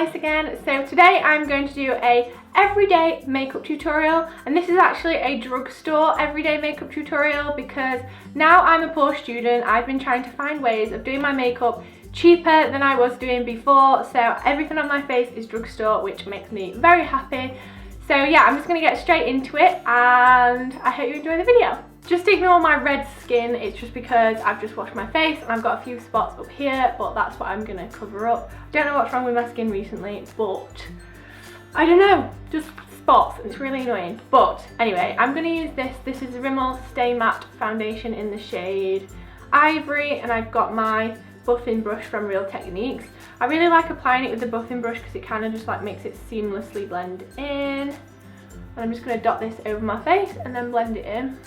Alice again. So today I'm going to do a everyday makeup tutorial, and this is actually a drugstore everyday makeup tutorial because now I'm a poor student. I've been trying to find ways of doing my makeup cheaper than I was doing before, so everything on my face is drugstore, which makes me very happy. So yeah, I'm just going to get straight into it and I hope you enjoy the video. Just ignore my red skin, it's just because I've just washed my face and I've got a few spots up here, but that's what I'm going to cover up. I don't know what's wrong with my skin recently, but I don't know, just spots, and it's really annoying. But anyway, I'm going to use this. This is a Rimmel Stay Matte Foundation in the shade Ivory, and I've got my buffing brush from Real Techniques. I really like applying it with the buffing brush because it kind of just like makes it seamlessly blend in. And I'm just going to dot this over my face and then blend it in.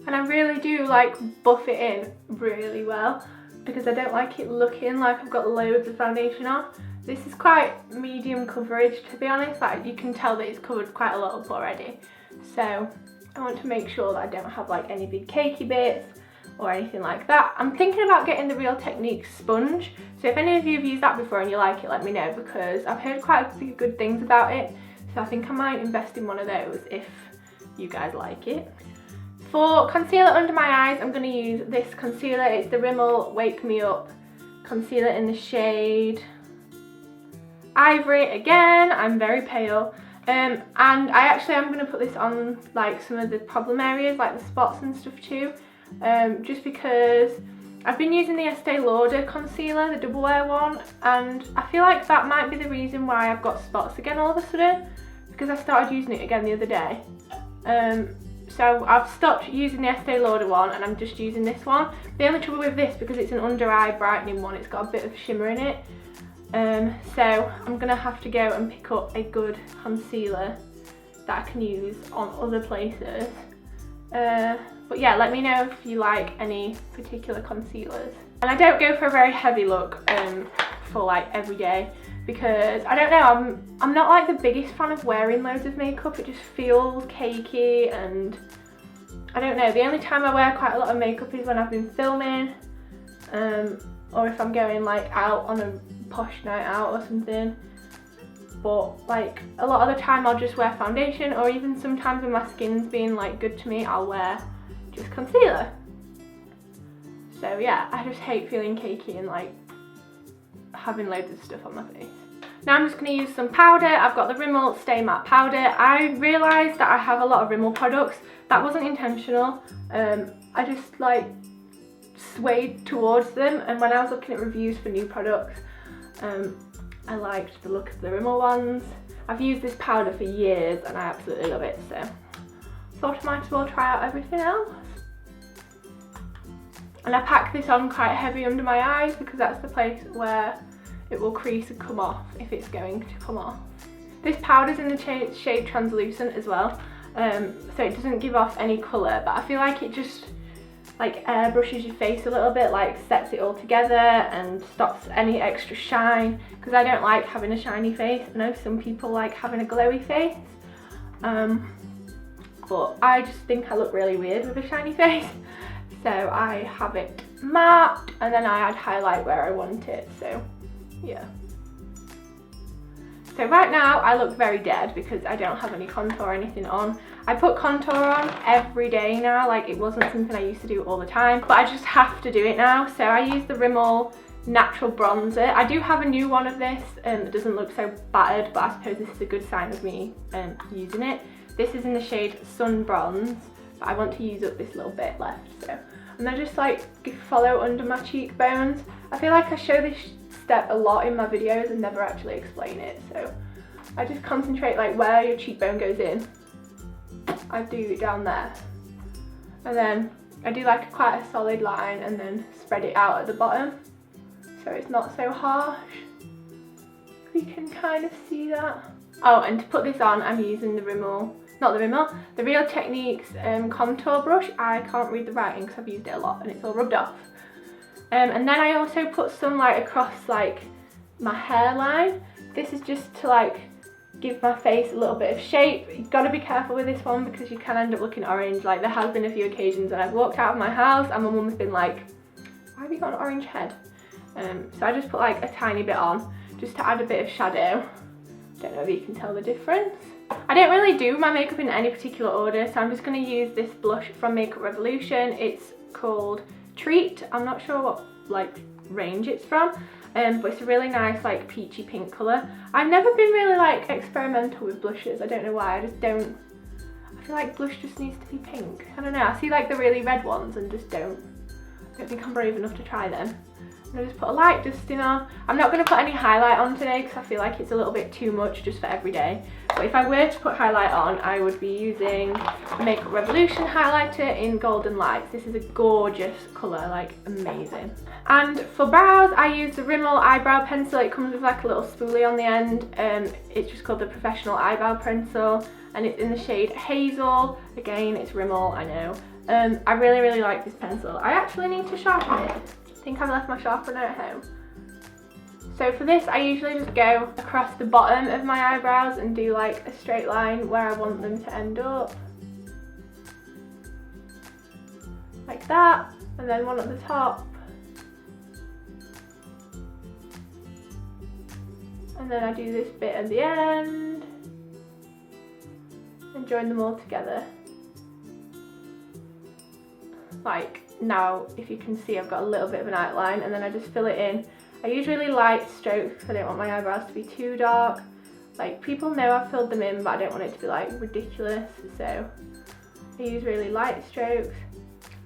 And I really do like buff it in really well because I don't like it looking like I've got loads of foundation on. This is quite medium coverage, to be honest. Like, you can tell that it's covered quite a lot up already. So I want to make sure that I don't have like any big cakey bits or anything like that. I'm thinking about getting the Real Techniques sponge. So if any of you have used that before and you like it, let me know, because I've heard quite a few good things about it. So I think I might invest in one of those if you guys like it. For concealer under my eyes, I'm going to use this concealer. It's the Rimmel Wake Me Up concealer in the shade Ivory. Again, I'm very pale, and I'm going to put this on like some of the problem areas, like the spots and stuff too, just because I've been using the Estee Lauder concealer, the double wear one, and I feel like that might be the reason why I've got spots again all of a sudden, because I started using it again the other day. So I've stopped using the Estee Lauder one and I'm just using this one. The only trouble with this, because it's an under eye brightening one, it's got a bit of shimmer in it. So I'm going to have to go and pick up a good concealer that I can use on other places. But yeah, let me know if you like any particular concealers. And I don't go for a very heavy look for like every day, because I don't know, I'm not like the biggest fan of wearing loads of makeup. It just feels cakey, and I don't know, the only time I wear quite a lot of makeup is when I've been filming, or if I'm going like out on a posh night out or something. But like a lot of the time I'll just wear foundation, or even sometimes when my skin's being like good to me, I'll wear just concealer. So yeah, I just hate feeling cakey and like having loads of stuff on my face. Now I'm just going to use some powder. I've got the Rimmel Stay Matte powder. I realised that I have a lot of Rimmel products. That wasn't intentional. I just like swayed towards them, and when I was looking at reviews for new products, I liked the look of the Rimmel ones. I've used this powder for years and I absolutely love it, so thought I might as well try out everything else. And I pack this on quite heavy under my eyes because that's the place where it will crease and come off if it's going to come off. This powder's in the shade Translucent as well, so it doesn't give off any colour, but I feel like it just like airbrushes your face a little bit, like sets it all together and stops any extra shine, because I don't like having a shiny face. I know some people like having a glowy face, but I just think I look really weird with a shiny face. So I have it matte, and then I add highlight where I want it, so yeah. So right now I look very dead because I don't have any contour or anything on. I put contour on every day now, like it wasn't something I used to do all the time, but I just have to do it now. So I use the Rimmel Natural Bronzer. I do have a new one of this, and it doesn't look so battered, but I suppose this is a good sign of me using it. This is in the shade Sun Bronze, but I want to use up this little bit left, so and I just like follow under my cheekbones. I feel like I show this step a lot in my videos and never actually explain it, so I just concentrate like where your cheekbone goes in. I do down there, and then I do like quite a solid line and then spread it out at the bottom so it's not so harsh. You can kind of see that. Oh, and to put this on I'm using the Rimmel, not the Rimmel, the Real Techniques contour brush. I can't read the writing because I've used it a lot and it's all rubbed off. And then I also put some light across like my hairline. This is just to like give my face a little bit of shape. You've got to be careful with this one because you can end up looking orange. Like there has been a few occasions when I've walked out of my house and my mum's been like, why have you got an orange head? So I just put like a tiny bit on just to add a bit of shadow. Don't know if you can tell the difference. I don't really do my makeup in any particular order, so I'm just going to use this blush from Makeup Revolution. It's called Treat. I'm not sure what like range it's from, but it's a really nice like peachy pink colour. I've never been really like experimental with blushes. I don't know why. I feel like blush just needs to be pink. I don't know. I see like the really red ones and just don't think I'm brave enough to try them. I'm going to just put a light dusting on. I'm not going to put any highlight on today because I feel like it's a little bit too much just for every day. But if I were to put highlight on, I would be using the Makeup Revolution highlighter in Golden Lights. This is a gorgeous colour, like amazing. And for brows, I use the Rimmel eyebrow pencil. It comes with like a little spoolie on the end. It's just called the Professional Eyebrow Pencil and it's in the shade Hazel. Again, it's Rimmel, I know. I really like this pencil. I actually need to sharpen it. I think I've left my sharpener at home. So for this, I usually just go across the bottom of my eyebrows and do like a straight line where I want them to end up. Like that, and then one at the top. And then I do this bit at the end and join them all together. Like now, if you can see, I've got a little bit of an outline and then I just fill it in. I use really light strokes because I don't want my eyebrows to be too dark. Like people know I've filled them in, but I don't want it to be like ridiculous, so I use really light strokes.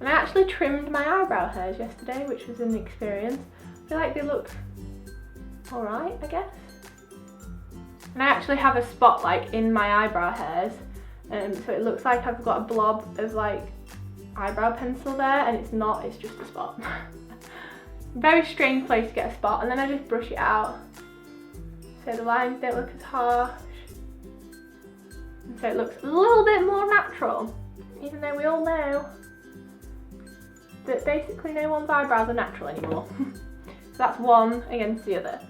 And I actually trimmed my eyebrow hairs yesterday, which was an experience. I feel like they look alright, I guess. And I actually have a spot like in my eyebrow hairs, so it looks like I've got a blob of like eyebrow pencil there, and it's not, it's just a spot. Very strange place to get a spot, and then I just brush it out so the lines don't look as harsh, and so it looks a little bit more natural, even though we all know that basically no one's eyebrows are natural anymore. So that's one against the other.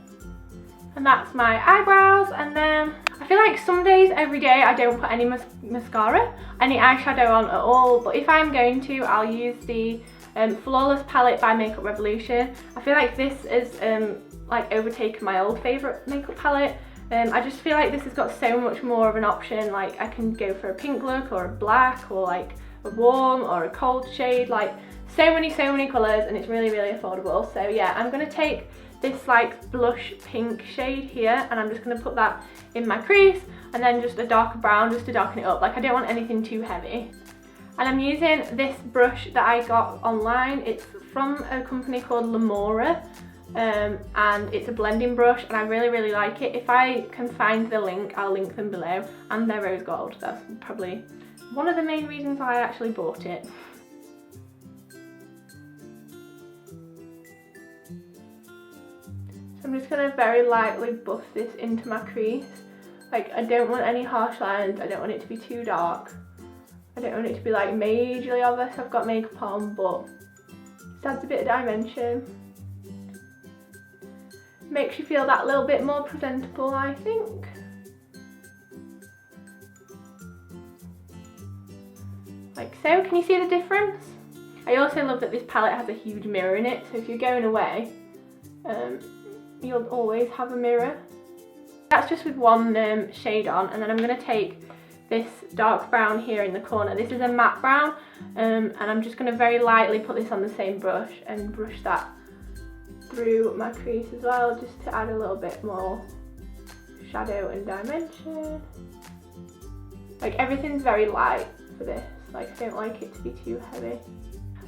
And that's my eyebrows, and then I feel like some days, every day, I don't put any mascara, any eyeshadow on at all, but if I'm going to, I'll use the Flawless palette by Makeup Revolution. I feel like this is like overtaken my old favourite makeup palette. I just feel like this has got so much more of an option. Like I can go for a pink look or a black or like a warm or a cold shade, like so many colours, and it's really affordable. So yeah, I'm going to take this like blush pink shade here and I'm just going to put that in my crease, and then just a darker brown just to darken it up. Like I don't want anything too heavy. And I'm using this brush that I got online. It's from a company called Lamora, and it's a blending brush, and I really like it. If I can find the link, I'll link them below, and they're rose gold. That's probably one of the main reasons why I actually bought it. So I'm just going to very lightly buff this into my crease. Like I don't want any harsh lines, I don't want it to be too dark. I don't want it to be like majorly obvious I've got makeup on, but it adds a bit of dimension. Makes you feel that little bit more presentable, I think. Like so, can you see the difference? I also love that this palette has a huge mirror in it, so if you're going away, you'll always have a mirror. That's just with one shade on, and then I'm going to take this dark brown here in the corner. This is a matte brown, and I'm just going to very lightly put this on the same brush and brush that through my crease as well, just to add a little bit more shadow and dimension. Like everything's very light for this, like I don't like it to be too heavy.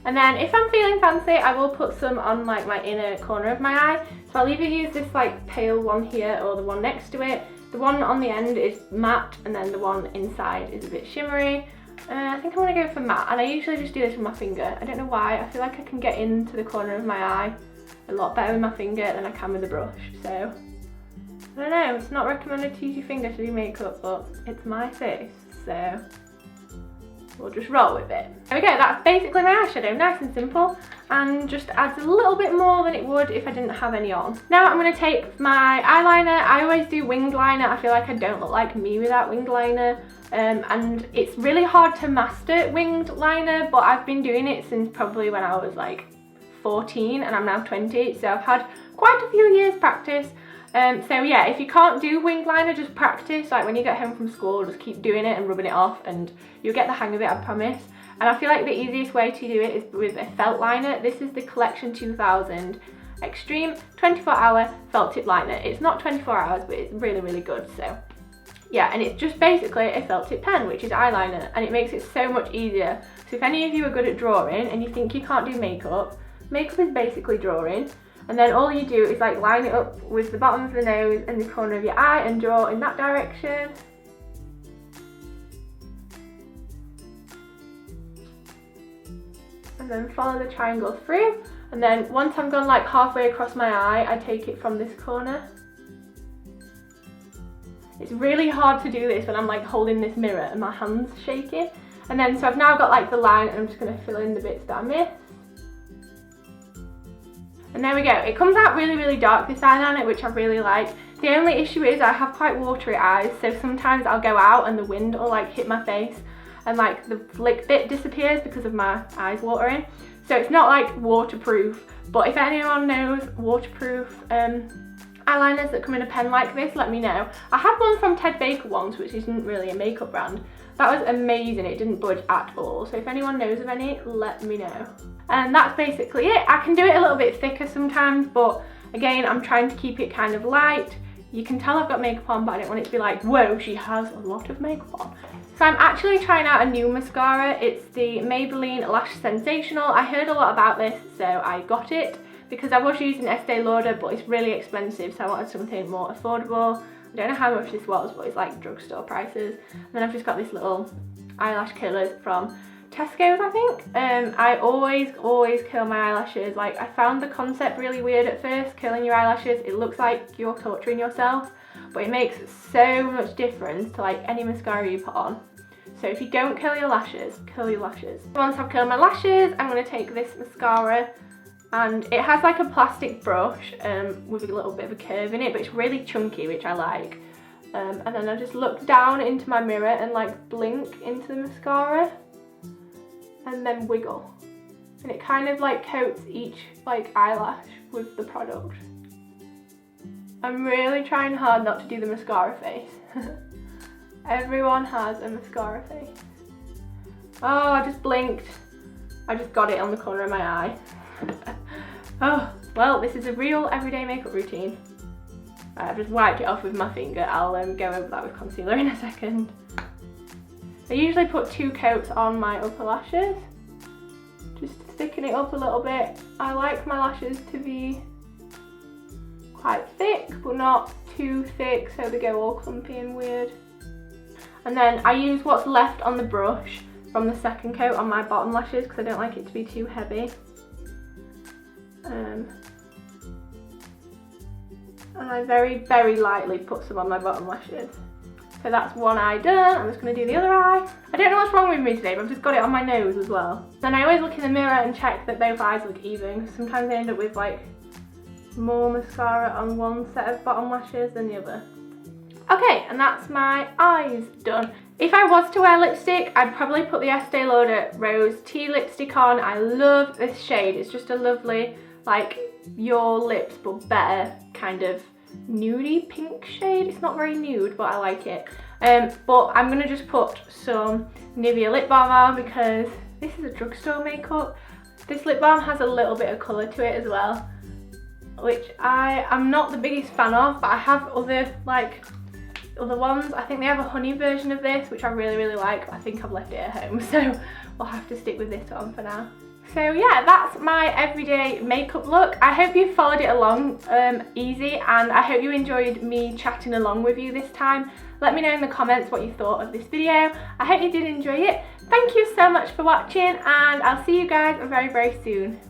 And then if I'm feeling fancy, I will put some on like my inner corner of my eye. So I'll either use this like pale one here or the one next to it. The one on the end is matte, and then the one inside is a bit shimmery. I think I want to go for matte, and I usually just do this with my finger. I don't know why, I feel like I can get into the corner of my eye a lot better with my finger than I can with a brush. So, I don't know, it's not recommended to use your finger to do makeup, but it's my face, so we'll just roll with it. There we go, that's basically my eyeshadow, nice and simple, and just adds a little bit more than it would if I didn't have any on. Now I'm going to take my eyeliner. I always do winged liner. I feel like I don't look like me without winged liner, and it's really hard to master winged liner, but I've been doing it since probably when I was like 14 and I'm now 20, so I've had quite a few years practice. So yeah, if you can't do winged liner, just practice. Like when you get home from school, just keep doing it and rubbing it off and you'll get the hang of it, I promise. And I feel like the easiest way to do it is with a felt liner. This is the Collection 2000 Extreme 24-hour felt tip liner. It's not 24 hours, but it's really, really good. So yeah, and it's just basically a felt tip pen, which is eyeliner, and it makes it so much easier. So if any of you are good at drawing and you think you can't do makeup, makeup is basically drawing. And then all you do is like line it up with the bottom of the nose and the corner of your eye and draw in that direction. And then follow the triangle through. And then once I've gone like halfway across my eye, I take it from this corner. It's really hard to do this when I'm like holding this mirror and my hand's shaking. And then so I've now got like the line and I'm just going to fill in the bits that I missed. And there we go. It comes out really, really dark, this eyeliner, which I really like. The only issue is I have quite watery eyes, so sometimes I'll go out and the wind will like hit my face and like the flick bit disappears because of my eyes watering. So it's not like waterproof, but if anyone knows waterproof eyeliners that come in a pen like this, let me know. I had one from Ted Baker once, which isn't really a makeup brand. That was amazing, it didn't budge at all. So if anyone knows of any, let me know. And that's basically it. I can do it a little bit thicker sometimes, but again, I'm trying to keep it kind of light. You can tell I've got makeup on, but I don't want it to be like, whoa, she has a lot of makeup on. So I'm actually trying out a new mascara. It's the Maybelline Lash Sensational. I heard a lot about this, so I got it because I was using Estee Lauder, but it's really expensive, so I wanted something more affordable. I don't know how much this was, but it's like drugstore prices. And then I've just got this little eyelash curlers from Tesco's, I think. I always curl my eyelashes. Like, I found the concept really weird at first, curling your eyelashes. It looks like you're torturing yourself, but it makes so much difference to like any mascara you put on. So if you don't curl your lashes, curl your lashes. Once I've curled my lashes, I'm going to take this mascara, and it has like a plastic brush with a little bit of a curve in it, but it's really chunky, which I like. And then I just look down into my mirror and like blink into the mascara and then wiggle. And it kind of like coats each like eyelash with the product. I'm really trying hard not to do the mascara face. Everyone has a mascara face. Oh, I just blinked. I just got it on the corner of my eye. Oh, well, this is a real everyday makeup routine. I've just wiped it off with my finger. I'll go over that with concealer in a second. I usually put 2 coats on my upper lashes, just to thicken it up a little bit. I like my lashes to be quite thick, but not too thick so they go all clumpy and weird. And then I use what's left on the brush from the second coat on my bottom lashes because I don't like it to be too heavy. And I very, very lightly put some on my bottom lashes. So that's one eye done. I'm just going to do the other eye. I don't know what's wrong with me today, but I've just got it on my nose as well. Then I always look in the mirror and check that both eyes look even. Sometimes I end up with like more mascara on one set of bottom lashes than the other. Okay, and that's my eyes done. If I was to wear lipstick, I'd probably put the Estee Lauder Rose Tea lipstick on. I love this shade. It's just a lovely, like, Your Lips but better kind of nudie pink shade. It's not very nude, but I like it. But I'm gonna just put some Nivea lip balm on because this is a drugstore makeup. This lip balm has a little bit of colour to it as well, which I'm not the biggest fan of, but I have other ones. I think they have a honey version of this, which I really, really like, but I think I've left it at home, so we'll have to stick with this one for now. So yeah, that's my everyday makeup look. I hope you followed it along easy, and I hope you enjoyed me chatting along with you this time. Let me know in the comments what you thought of this video. I hope you did enjoy it. Thank you so much for watching, and I'll see you guys very, very soon.